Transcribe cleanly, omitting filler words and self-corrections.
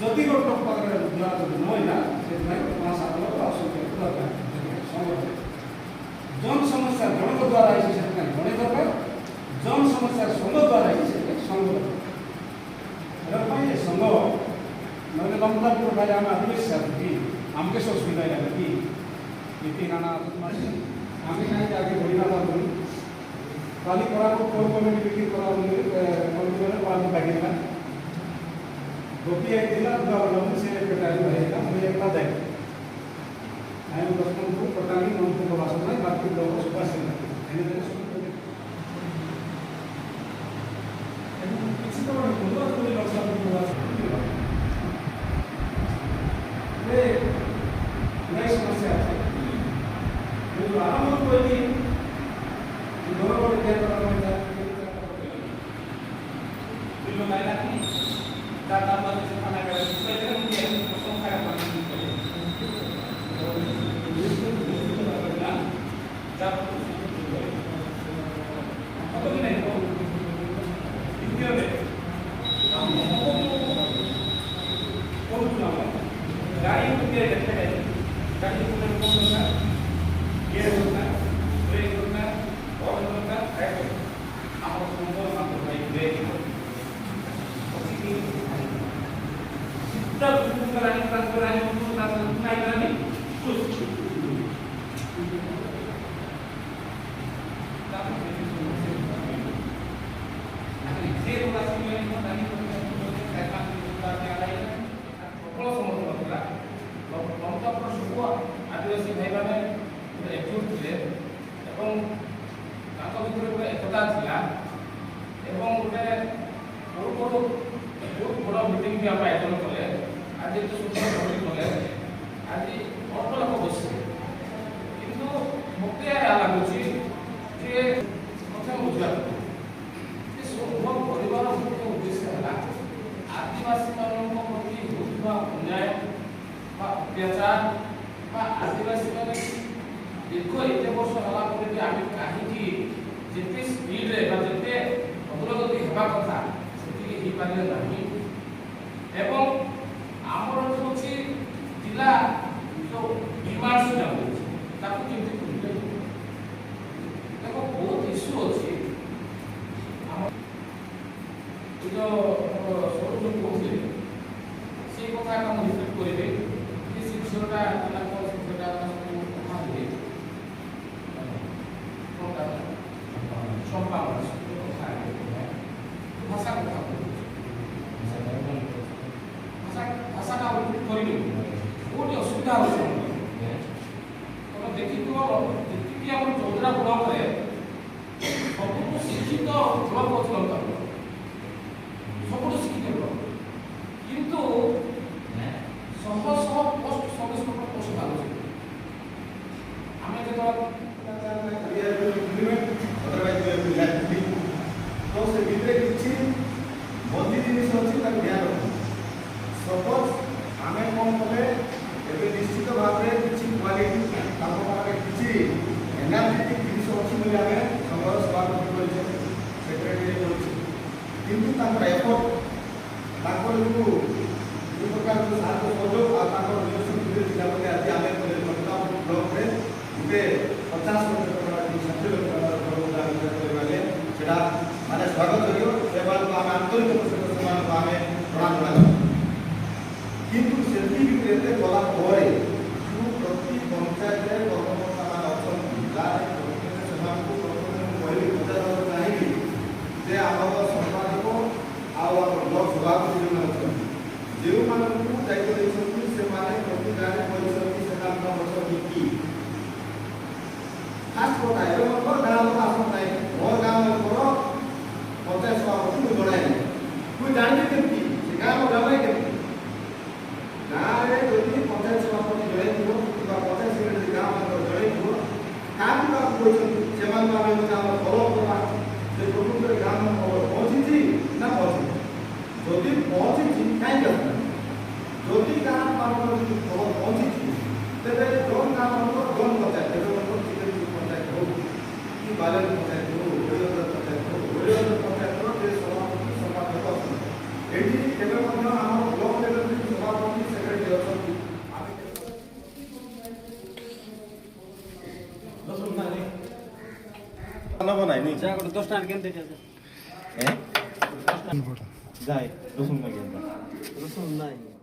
যদি ଗୋଟେ ପାଖରେ ନଇଲା ସେଥିପାଇଁ 5-7 ଲୋକ ଆସୁଛନ୍ତି ଦରକାର ଜନ ସମସ୍ୟା ଜଣଙ୍କ ଦ୍ୱାରା ହେଇଛି ସେଥିପାଇଁ ଜଣେ ଦରକାର ଜନ ସମସ୍ୟା ସଂଘ ଦ୍ୱାରା ହେଇଛି ସେଥିପାଇଁ ସଂଘ ଦରକାର ପାଇଁ ଏ ସଂଘ ନହେଲେ ଲମ୍ବାପୁର ଭାଇ ଆମେ ଆଦିବାସୀ କି ଆମକେ ସବୁ ସୁବିଧା ହେଲା କି নীতি নানা আমি কাহিଁକି ଆଗେ ବଢ଼ିବା ପାରୁନି କାଲି କୋରାପୁଟ କୋର୍ କମିଟି ମିଟିଂ କମିଟିମାନେ କୋରାପୁଟ ଡାକିଥିଲା ଗୋଟିଏ ହେଇଥିଲା ସେ ପେଟାଳି ହେଇଥିଲା ମୁଁ ଏକଲା ଯାଇ ଆମେ ଦଶମକୁ ପଟାଳି ନନ୍ଦପୁର ବାସନ ନାହିଁ ବାକି ଲୋକ ସବୁ ଆସିଲା କିଛି ତ समस्या आरंभ कोई दोनों को क्या करना है बिल्लो लाइना की दादा पर से खाना का पहले हम ये संख्या का पानी जब अब नहीं तो इंडिया में हम को चुनाव गाड़ी को क्या देखते हैं गाड़ी को कौन होता है गियर होता है ब्रेक होता है और होता है ब्रेक आप उसको मत भाई ब्रेक उसी की जितना बुक कराने उसको ना कराने कुछ से थोड़ा समय नहीं होता ऐसा होता है प्रबल समस्या होता है लंकापुर सब आदिवासी भाई मैंने एकजुट थे गोटे एकता था गोटे बहुत बड़ मीटिंग भी आप आयोजन कले आज जो सुंदर भोटी कले आज अल्प लोक बस कितु मत लगुच बुझा संघ परिवार मुख्य उद्देश्य है आदिवासी प्रति होता अन्याय अत्याचार आदिवासी मैंने दीर्घ एत वर्ष है आम कहीं जिते स्पीड जिते अग्रगति होगा कथा से पारे ना आमर जो जिला जो डिमांड जाऊँगी देखो बहुत इश्यू अच्छी जो स्वरूप कहते से कथा रिपीट करेंगे शिक्षाटा शिक्षाटा कथा भाषा कथा भाषाटा रिपीट करेंगे बहुत असुविधा हो देखी जी आम चौधरा ब्लक में सब शिक्षित ब्लक अच्छे लंका सब शिक्षित ब्लक किंतु शह शह पोस्ट सर्विस पोस्ट बाहर आम तो से किसी बंदी जिनिस अच्छी ध्यान रख सपोज आम कौन कले निश्चित भाव में किसी क्वालिटी किसी एनालिटिक जिनिस अच्छी बोली आम संघर सभापति सेक्रेटरी किंतु एफर्ट जो प्रकार साहय सहयोग आज आम ब्लक में गोटे 50 लक्ष माने स्वागत करियो आम आंतरिक आम प्रणाम जन किंतु से गला जो प्रति पंचायत कर्मकर्ता मैंने अच्छा कहली बुझा चाहिए जे आम संपादक आम ब्लक सभापति जो अच्छा जो दायित्व देते से प्रति गाँव कि फास्ट कथा ए गाँव लोक आसना मोर गाँव लोकर पंचायत सभापति मुझे जन मुझे जानी केमती से गाँव गाँव केमती गाँव में जब पंचायत सभापति जन पंचायत सेक्रेटरी गाँव जन क्या से आम फलो करवा प्रकृत गाँव में खबर पहुँची ना पहुँची जदि पहुँची कहीं जदि गाँव खबर पहुँची तेज जो गाँव जन पंचायत पंचायत हो कि बालन पंचायत हो पंचायत हो पंचायत सभापति ଏଠି ଏବେ ମଧ୍ୟ ଆମର ବ୍ଲକ ଲେଭେଲରେ ସଭାପତି ସେକ୍ରେଟାରୀ ଅଛନ୍ତି। ନବ ନାହିଁ ଯା ଗୋଟେ 10 ଟଙ୍କା କେମିତି ଯାଏ ରସୁଣ ମାଗିବା ରସୁଣ ନାହିଁ।